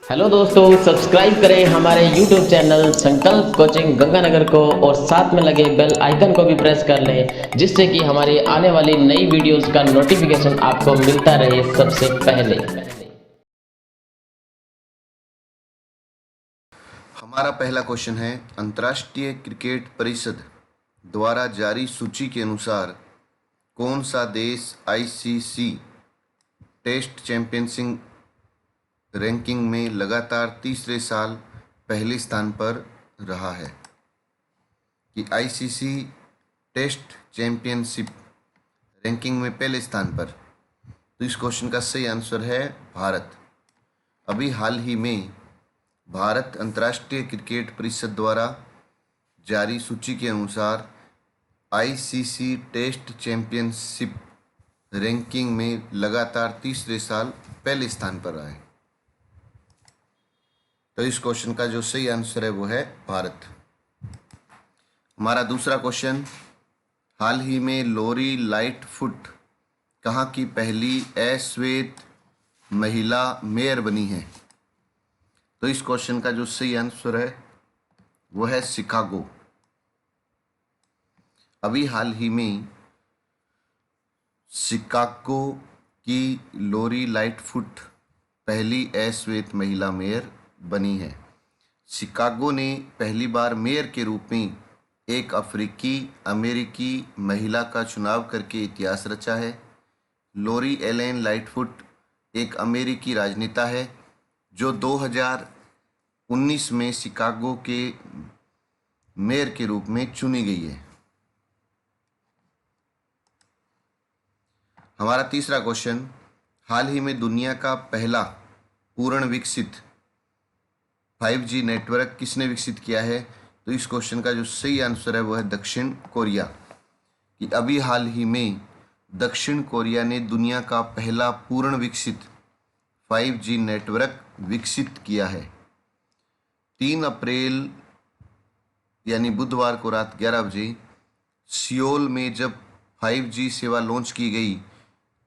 Hello दोस्तों, subscribe करें हमारे YouTube चैनल संकल्प कोचिंग गंगानगर को और साथ में लगे बेल आइकन को भी प्रेस कर लें, जिससे कि हमारी आने वाली नई वीडियोस का नोटिफिकेशन आपको मिलता रहे सबसे पहले। हमारा पहला क्वेश्चन है, अंतर्राष्ट्रीय क्रिकेट परिषद द्वारा जारी सूची के अनुसार कौन सा देश आईसीसी टेस्ट चैंपियनशिप रैंकिंग में लगातार तीसरे साल पहले स्थान पर रहा है? कि आईसीसी टेस्ट चैंपियनशिप रैंकिंग में पहले स्थान पर। तो इस क्वेश्चन का सही आंसर है भारत। अभी हाल ही में भारत अंतर्राष्ट्रीय क्रिकेट परिषद द्वारा जारी सूची के अनुसार आईसीसी टेस्ट चैंपियनशिप रैंकिंग में लगातार तीसरे साल पहले स्थान पर रहा है। तो इस क्वेश्चन का जो सही आंसर है वो है भारत। हमारा दूसरा क्वेश्चन, हाल ही में लोरी लाइटफुट कहाँ की पहली अश्वेत महिला मेयर बनी है? तो इस क्वेश्चन का जो सही आंसर है वो है शिकागो। अभी हाल ही में शिकागो की लोरी लाइटफुट पहली अश्वेत महिला मेयर बनी है। शिकागो ने पहली बार मेयर के रूप में एक अफ्रीकी अमेरिकी महिला का चुनाव करके इतिहास रचा है। लोरी एलेन लाइटफुट एक अमेरिकी राजनेता है जो 2019 में शिकागो के मेयर के रूप में चुनी गई है। हमारा तीसरा क्वेश्चन, हाल ही में दुनिया का पहला पूर्ण विकसित 5G नेटवर्क किसने विकसित किया है? तो इस क्वेश्चन का जो सही आंसर है वो है दक्षिण कोरिया। कि अभी हाल ही में दक्षिण कोरिया ने दुनिया का पहला पूर्ण विकसित 5G नेटवर्क विकसित किया है। 3 अप्रैल यानी बुधवार को रात 11 बजे सियोल में जब 5G सेवा लॉन्च की गई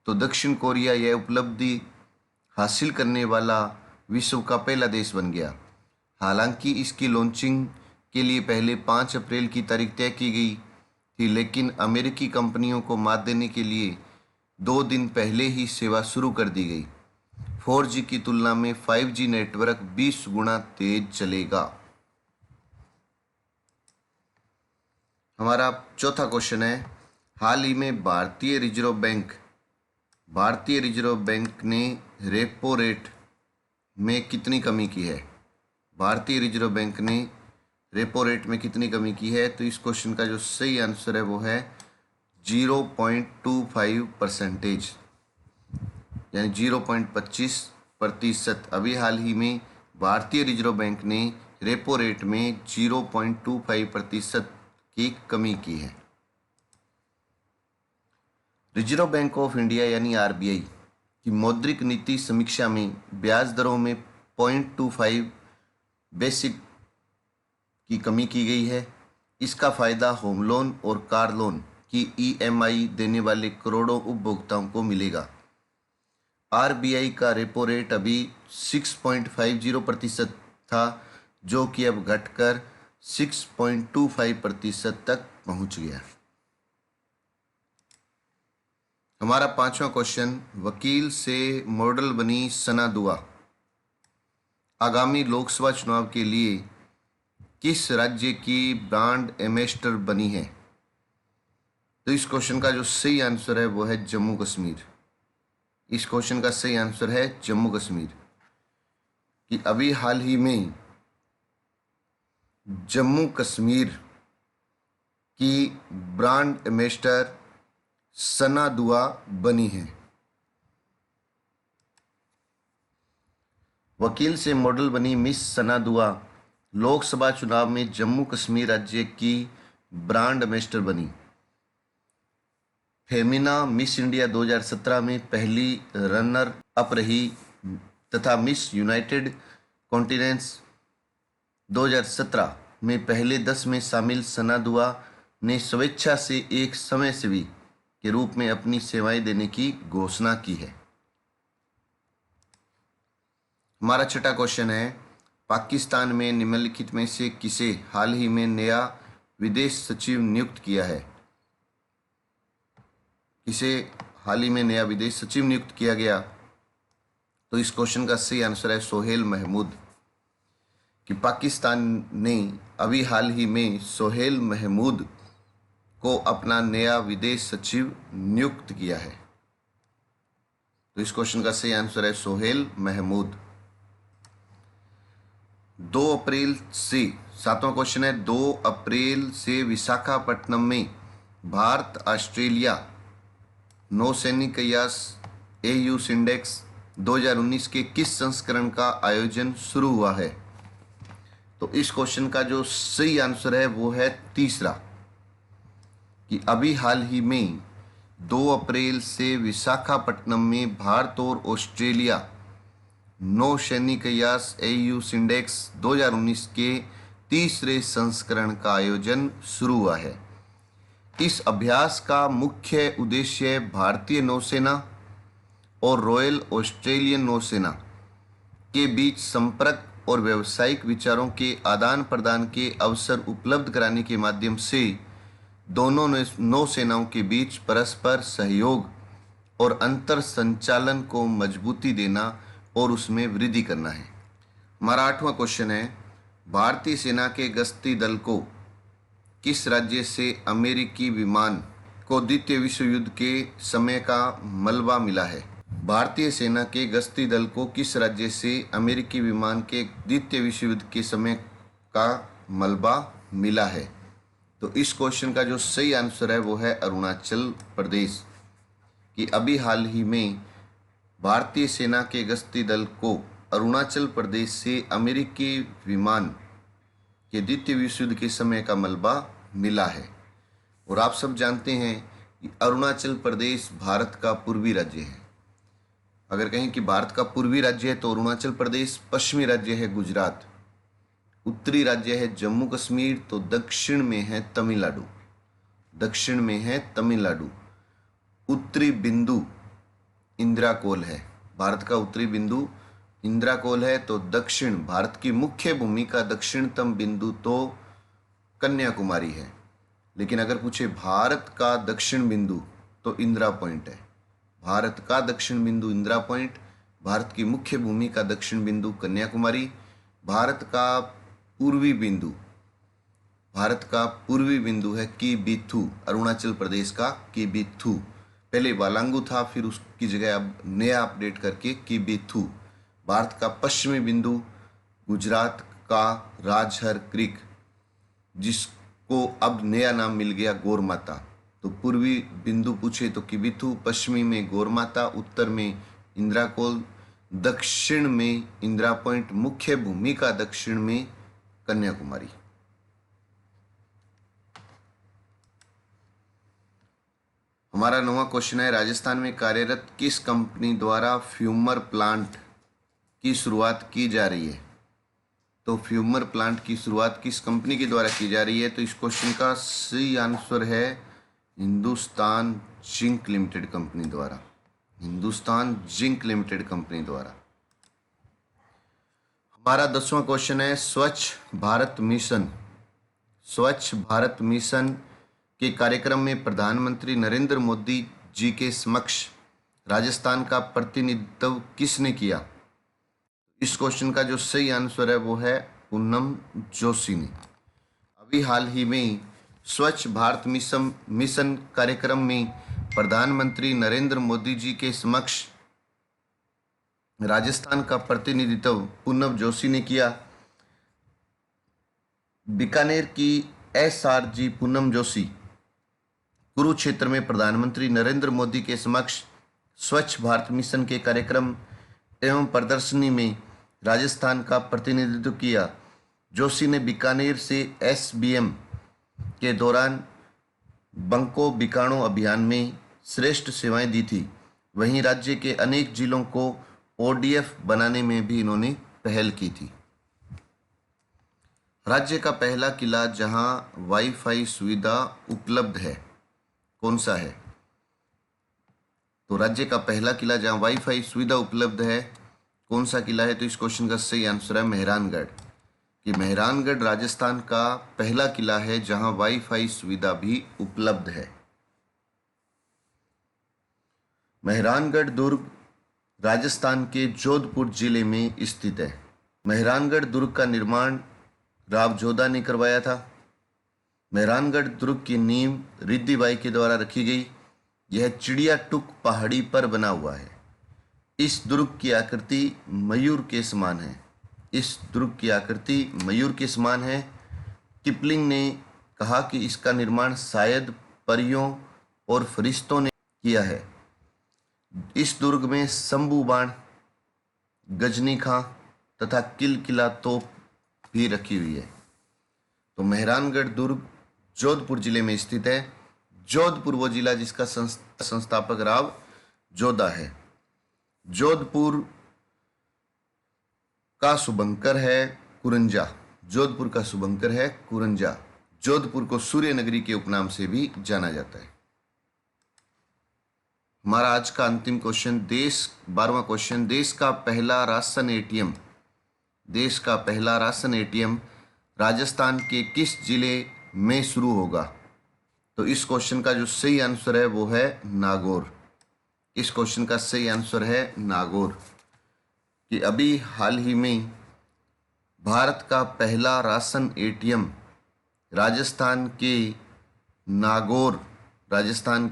तो दक्षिण कोरिया यह उपलब्धि हासिल करने वाला विश्व का पहला देश बन गया। हालांकि इसकी लॉन्चिंग के लिए पहले 5 अप्रैल की तारीख तय की गई थी, लेकिन अमेरिकी कंपनियों को मात देने के लिए 2 दिन पहले ही सेवा शुरू कर दी गई। 4G की तुलना में 5G नेटवर्क 20 गुना तेज चलेगा। हमारा चौथा क्वेश्चन है, हाल ही में भारतीय रिजर्व बैंक ने रेपो रेट में कितनी कमी की है? भारतीय रिजर्व बैंक ने रेपो रेट में कितनी कमी की है? तो इस क्वेश्चन का जो सही आंसर है वो है 0.25%, यानी 0.25%। अभी हाल ही में भारतीय रिजर्व बैंक ने रेपो रेट में 0.25% की कमी की है। रिजर्व बैंक ऑफ इंडिया यानी आरबीआई की मौद्रिक नीति समीक्षा में ब्याज दरों में 0.25 बेसिक की कमी की गई है। इसका फायदा होम लोन और कार लोन की ईएमआई देने वाले करोड़ों उपभोक्ताओं को मिलेगा। आरबीआई का रेपो रेट अभी 6.50% था, जो कि अब घटकर 6.25% तक पहुंच गया। हमारा पांचवा क्वेश्चन, वकील से मॉडल बनी सना दुआ आगामी लोकसभा चुनाव के लिए किस राज्य की ब्रांड एम्बेसडर बनी है? तो इस क्वेश्चन का जो सही आंसर है वो है जम्मू कश्मीर। इस क्वेश्चन का सही आंसर है जम्मू कश्मीर। कि अभी हाल ही में जम्मू कश्मीर की ब्रांड एम्बेसडर सना दुआ बनी है। वकील से मॉडल बनी मिस सना दुआ लोकसभा चुनाव में जम्मू कश्मीर राज्य की ब्रांड एम्बेसडर बनी। फेमिना मिस इंडिया 2017 में पहली रनर अप रही तथा मिस यूनाइटेड कॉन्टिनेंट्स 2017 में पहले 10 में शामिल सना दुआ ने स्वेच्छा से एक समाजसेवी के रूप में अपनी सेवाएं देने की घोषणा की है। हमारा छठा क्वेश्चन है, पाकिस्तान में निम्नलिखित में से किसे हाल ही में नया विदेश सचिव नियुक्त किया है? किसे हाल ही में नया विदेश सचिव नियुक्त किया गया? तो इस क्वेश्चन का सही आंसर है सोहेल महमूद। कि पाकिस्तान ने अभी हाल ही में सोहेल महमूद को अपना नया विदेश सचिव नियुक्त किया है। तो इस क्वेश्चन का सही आंसर है सोहेल महमूद। 2 अप्रैल से, 7वां क्वेश्चन है, 2 अप्रैल से विशाखापट्टनम में भारत ऑस्ट्रेलिया नौसैनिक कयास AU सिंडेक्स 2019 के किस संस्करण का आयोजन शुरू हुआ है? तो इस क्वेश्चन का जो सही आंसर है वो है तीसरा, कि अभी हाल ही में 2 अप्रैल से विशाखापट्टनम में भारत और ऑस्ट्रेलिया नौसैनिक कयास AU सिंडेक्स 2019 के तीसरे संस्करण का आयोजन शुरू हुआ है। इस अभ्यास का मुख्य उद्देश्य भारतीय नौसेना और रॉयल ऑस्ट्रेलियन नौसेना के बीच संपर्क और व्यावसायिक विचारों के आदान प्रदान के अवसर उपलब्ध कराने के माध्यम से दोनों नौसेनाओं के बीच परस्पर सहयोग और अंतर संचालन को मजबूती देना और उसमें वृद्धि करना है। हमारा 8वां क्वेश्चन है, भारतीय सेना के गश्ती दल को किस राज्य से अमेरिकी विमान को द्वितीय विश्व युद्ध के समय का मलबा मिला है? भारतीय सेना के गश्ती दल को किस राज्य से अमेरिकी विमान के द्वितीय विश्व युद्ध के समय का मलबा मिला है? तो इस क्वेश्चन का जो सही आंसर है वो है अरुणाचल प्रदेश। कि अभी हाल ही में भारतीय सेना के गश्ती दल को अरुणाचल प्रदेश से अमेरिकी विमान के द्वितीय विश्व युद्ध के समय का मलबा मिला है। और आप सब जानते हैं कि अरुणाचल प्रदेश भारत का पूर्वी राज्य है। अगर कहें कि भारत का पूर्वी राज्य है तो अरुणाचल प्रदेश, पश्चिमी राज्य है गुजरात, उत्तरी राज्य है जम्मू कश्मीर, तो दक्षिण में है तमिलनाडु। दक्षिण में है तमिलनाडु। उत्तरी बिंदु इंदिरा कोल है। भारत का उत्तरी बिंदु इंदिरा कोल है। तो दक्षिण, भारत की मुख्य भूमि का दक्षिणतम बिंदु तो कन्याकुमारी है। लेकिन अगर पूछे भारत का दक्षिण बिंदु तो इंदिरा पॉइंट है। भारत का दक्षिण बिंदु इंदिरा पॉइंट, भारत की मुख्य भूमि का दक्षिण बिंदु कन्याकुमारी, भारत का पूर्वी बिंदु है किबिथु, अरुणाचल प्रदेश का किबिथु। पहले वालांगू था, फिर उसकी जगह अब नया अपडेट करके किबिथु। भारत का पश्चिमी बिंदु गुजरात का राजहर क्रीक, जिसको अब नया नाम मिल गया गौरमाता। तो पूर्वी बिंदु पूछे तो किबिथु, पश्चिमी में गौरमाता, उत्तर में इंदिरा कोल, दक्षिण में इंदिरा पॉइंट, मुख्य भूमि का दक्षिण में कन्याकुमारी। हमारा 9वां क्वेश्चन है, राजस्थान में कार्यरत किस कंपनी द्वारा फ्यूमर प्लांट की शुरुआत की जा रही है? तो फ्यूमर प्लांट की शुरुआत किस कंपनी के द्वारा की जा रही है? तो इस क्वेश्चन का सही आंसर है हिंदुस्तान जिंक लिमिटेड कंपनी द्वारा। हिंदुस्तान जिंक लिमिटेड कंपनी द्वारा। हमारा 10वां क्वेश्चन है, स्वच्छ भारत मिशन। स्वच्छ भारत मिशन के कार्यक्रम में प्रधानमंत्री नरेंद्र मोदी जी के समक्ष राजस्थान का प्रतिनिधित्व किसने किया? इस क्वेश्चन का जो सही आंसर है वो है पूनम जोशी ने। अभी हाल ही में स्वच्छ भारत मिशन कार्यक्रम में प्रधानमंत्री नरेंद्र मोदी जी के समक्ष राजस्थान का प्रतिनिधित्व पूनम जोशी ने किया। बीकानेर की SRG पूनम जोशी कुरुक्षेत्र में प्रधानमंत्री नरेंद्र मोदी के समक्ष स्वच्छ भारत मिशन के कार्यक्रम एवं प्रदर्शनी में राजस्थान का प्रतिनिधित्व किया। जोशी ने बीकानेर से SBM के दौरान बंको बीकाणो अभियान में श्रेष्ठ सेवाएं दी थी। वहीं राज्य के अनेक जिलों को ODF बनाने में भी इन्होंने पहल की थी। राज्य का पहला किला जहां वाईफाई सुविधा उपलब्ध है कौन सा है? तो राज्य का पहला किला जहां वाईफाई सुविधा उपलब्ध है कौन सा किला है? तो इस क्वेश्चन का सही आंसर है मेहरानगढ़। कि मेहरानगढ़ राजस्थान का पहला किला है जहां वाईफाई सुविधा भी उपलब्ध है। मेहरानगढ़ दुर्ग राजस्थान के जोधपुर जिले में स्थित है। मेहरानगढ़ दुर्ग का निर्माण राव जोधा ने करवाया था। मेहरानगढ़ दुर्ग की नींव रिद्धि बाई के द्वारा रखी गई। यह चिड़िया टुक पहाड़ी पर बना हुआ है। इस दुर्ग की आकृति मयूर के समान है। इस दुर्ग की आकृति मयूर के समान है। किपलिंग ने कहा कि इसका निर्माण शायद परियों और फरिश्तों ने किया है। इस दुर्ग में शंभू बाण, गजनी खां तथा किला तोप भी रखी हुई है। तो मेहरानगढ़ दुर्ग जोधपुर जिले में स्थित है। जोधपुर वो जिला जिसका संस्थापक राव जोधा है। जोधपुर का शुभंकर है कुरंजा। जोधपुर का शुभंकर है कुरंजा। जोधपुर को सूर्य नगरी के उपनाम से भी जाना जाता है। हमारा आज का अंतिम क्वेश्चन 12वां क्वेश्चन, देश का पहला राशन एटीएम राजस्थान के किस जिले में शुरू होगा? तो इस क्वेश्चन का जो सही आंसर है वो है नागौर। इस क्वेश्चन का सही आंसर है नागौर। कि अभी हाल ही में भारत का पहला राशन एटीएम राजस्थान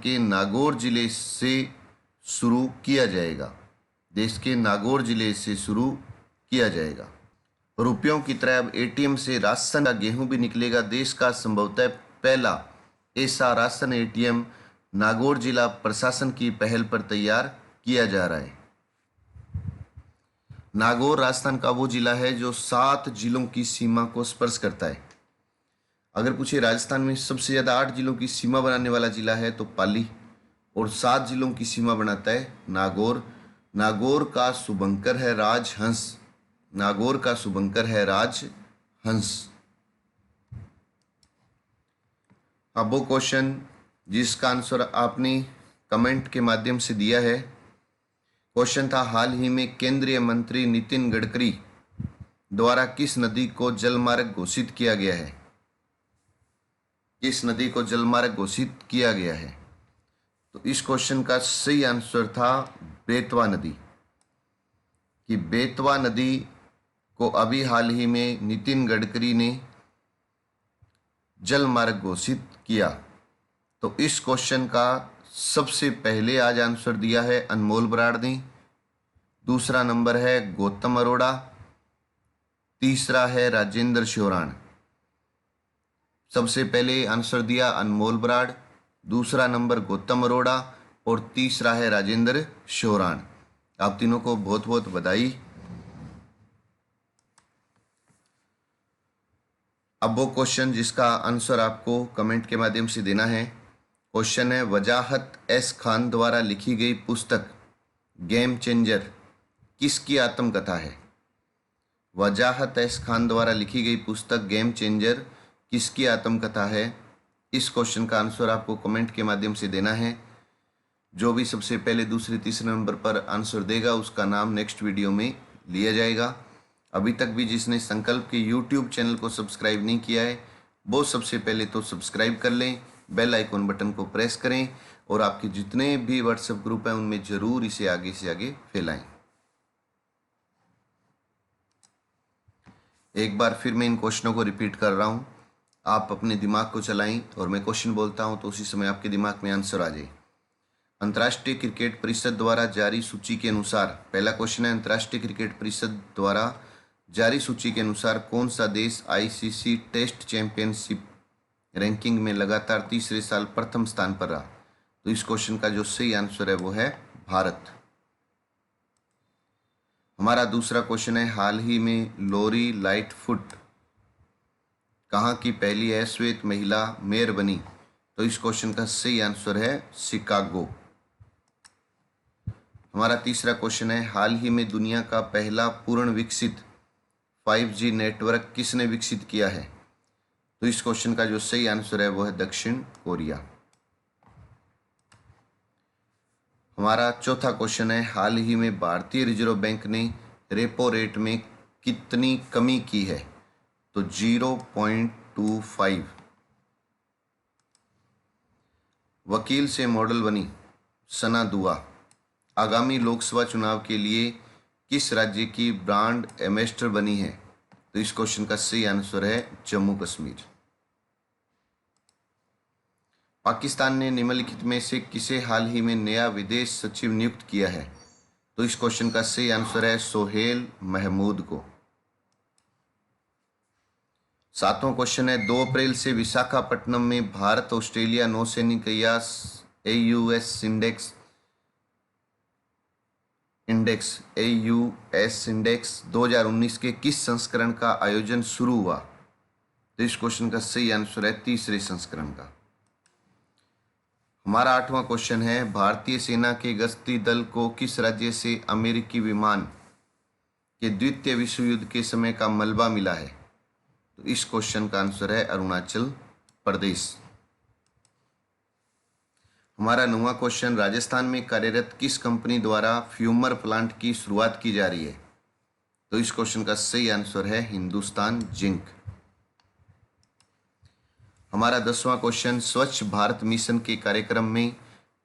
के नागौर जिले से शुरू किया जाएगा। देश के नागौर जिले से शुरू किया जाएगा। रुपयों की तरह अब एटीएम से राशन का गेहूं भी निकलेगा। देश का संभवतः पहला ऐसा राशन एटीएम नागौर जिला प्रशासन की पहल पर तैयार किया जा रहा है। नागौर राजस्थान का वो जिला है जो 7 जिलों की सीमा को स्पर्श करता है। अगर पूछे राजस्थान में सबसे ज़्यादा 8 जिलों की सीमा बनाने वाला जिला है तो पाली, और 7 जिलों की सीमा बनाता है नागौर। नागौर का शुभंकर है राजहंस। नागौर का शुभंकर है राजहंस। अब वो क्वेश्चन जिसका आंसर आपने कमेंट के माध्यम से दिया है, क्वेश्चन था हाल ही में केंद्रीय मंत्री नितिन गडकरी द्वारा किस नदी को जलमार्ग घोषित किया गया है? किस नदी को जलमार्ग घोषित किया गया है? तो इस क्वेश्चन का सही आंसर था बेतवा नदी। कि बेतवा नदी को अभी हाल ही में नितिन गडकरी ने जलमार्ग घोषित किया। तो इस क्वेश्चन का सबसे पहले आज आंसर दिया है अनमोल बराड़ ने। दूसरा नंबर है गौतम अरोड़ा। तीसरा है राजेंद्र शोराण। सबसे पहले आंसर दिया अनमोल बराड़, दूसरा नंबर गौतम अरोड़ा और तीसरा है राजेंद्र शोराण। आप तीनों को बहुत बहुत बधाई। अब वो क्वेश्चन जिसका आंसर आपको कमेंट के माध्यम से देना है, क्वेश्चन है वजाहत एस खान द्वारा लिखी गई पुस्तक गेम चेंजर किसकी आत्मकथा है? वजाहत एस खान द्वारा लिखी गई पुस्तक गेम चेंजर किसकी आत्मकथा है? इस क्वेश्चन का आंसर आपको कमेंट के माध्यम से देना है। जो भी सबसे पहले दूसरे तीसरे नंबर पर आंसर देगा उसका नाम नेक्स्ट वीडियो में लिया जाएगा। अभी तक भी जिसने संकल्प के यूट्यूब चैनल को सब्सक्राइब नहीं किया है वो सबसे पहले तो सब्सक्राइब कर लें, बेल आइकॉन बटन को प्रेस करें और आपके जितने भी व्हाट्सएप ग्रुप हैं उनमें ज़रूर इसे आगे से आगे फैलाएं। एक बार फिर मैं इन क्वेश्चनों को रिपीट कर रहा हूं। आप अपने दिमाग को चलाएं और मैं क्वेश्चन बोलता हूं तो उसी समय आपके दिमाग में आंसर आ जाए। अंतर्राष्ट्रीय क्रिकेट परिषद द्वारा जारी सूची के अनुसार, पहला क्वेश्चन है अंतर्राष्ट्रीय क्रिकेट परिषद द्वारा जारी सूची के अनुसार कौन सा देश आईसीसी टेस्ट चैंपियनशिप रैंकिंग में लगातार तीसरे साल प्रथम स्थान पर रहा? तो इस क्वेश्चन का जो सही आंसर है वो है भारत। हमारा दूसरा क्वेश्चन है हाल ही में लोरी लाइटफुट कहाँ की पहली अश्वेत महिला मेयर बनी? तो इस क्वेश्चन का सही आंसर है शिकागो। हमारा तीसरा क्वेश्चन है हाल ही में दुनिया का पहला पूर्ण विकसित 5G नेटवर्क किसने विकसित किया है? तो इस क्वेश्चन का जो सही आंसर है वो है दक्षिण कोरिया। हमारा चौथा क्वेश्चन है हाल ही में भारतीय रिजर्व बैंक ने रेपो रेट में कितनी कमी की है? तो 0.25। वकील से मॉडल बनी सना दुआ आगामी लोकसभा चुनाव के लिए किस राज्य की ब्रांड एम्बेसडर बनी है? तो इस क्वेश्चन का सही आंसर है जम्मू कश्मीर। पाकिस्तान ने निम्नलिखित में से किसे हाल ही में नया विदेश सचिव नियुक्त किया है? तो इस क्वेश्चन का सही आंसर है सोहेल महमूद को। 7वां क्वेश्चन है 2 अप्रैल से विशाखापट्टनम में भारत ऑस्ट्रेलिया नौसैनिक AUS इंडेक्स 2019 के किस संस्करण का आयोजन शुरू हुआ? तो इस क्वेश्चन का सही आंसर है तीसरे संस्करण का। हमारा 8वां क्वेश्चन है भारतीय सेना के गश्ती दल को किस राज्य से अमेरिकी विमान के द्वितीय विश्व युद्ध के समय का मलबा मिला है? तो इस क्वेश्चन का आंसर है अरुणाचल प्रदेश। हमारा 9वां क्वेश्चन राजस्थान में कार्यरत किस कंपनी द्वारा फ्यूमर प्लांट की शुरुआत की जा रही है? तो इस क्वेश्चन का सही आंसर है हिंदुस्तान जिंक। हमारा 10वां क्वेश्चन स्वच्छ भारत मिशन के कार्यक्रम में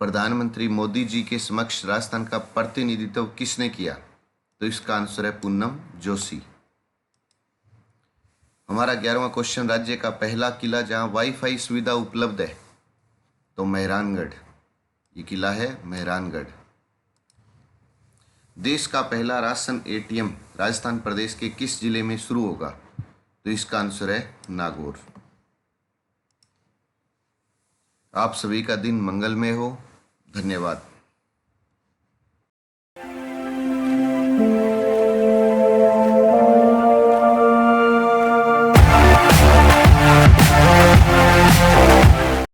प्रधानमंत्री मोदी जी के समक्ष राजस्थान का प्रतिनिधित्व किसने किया? तो इसका आंसर है पूनम जोशी। हमारा 11वां क्वेश्चन राज्य का पहला किला जहां वाईफाई सुविधा उपलब्ध है? तो मेहरानगढ़, ये किला है मेहरानगढ़। देश का पहला राशन ATM राजस्थान प्रदेश के किस जिले में शुरू होगा? तो इसका आंसर है नागौर। आप सभी का दिन मंगलमय हो। धन्यवाद।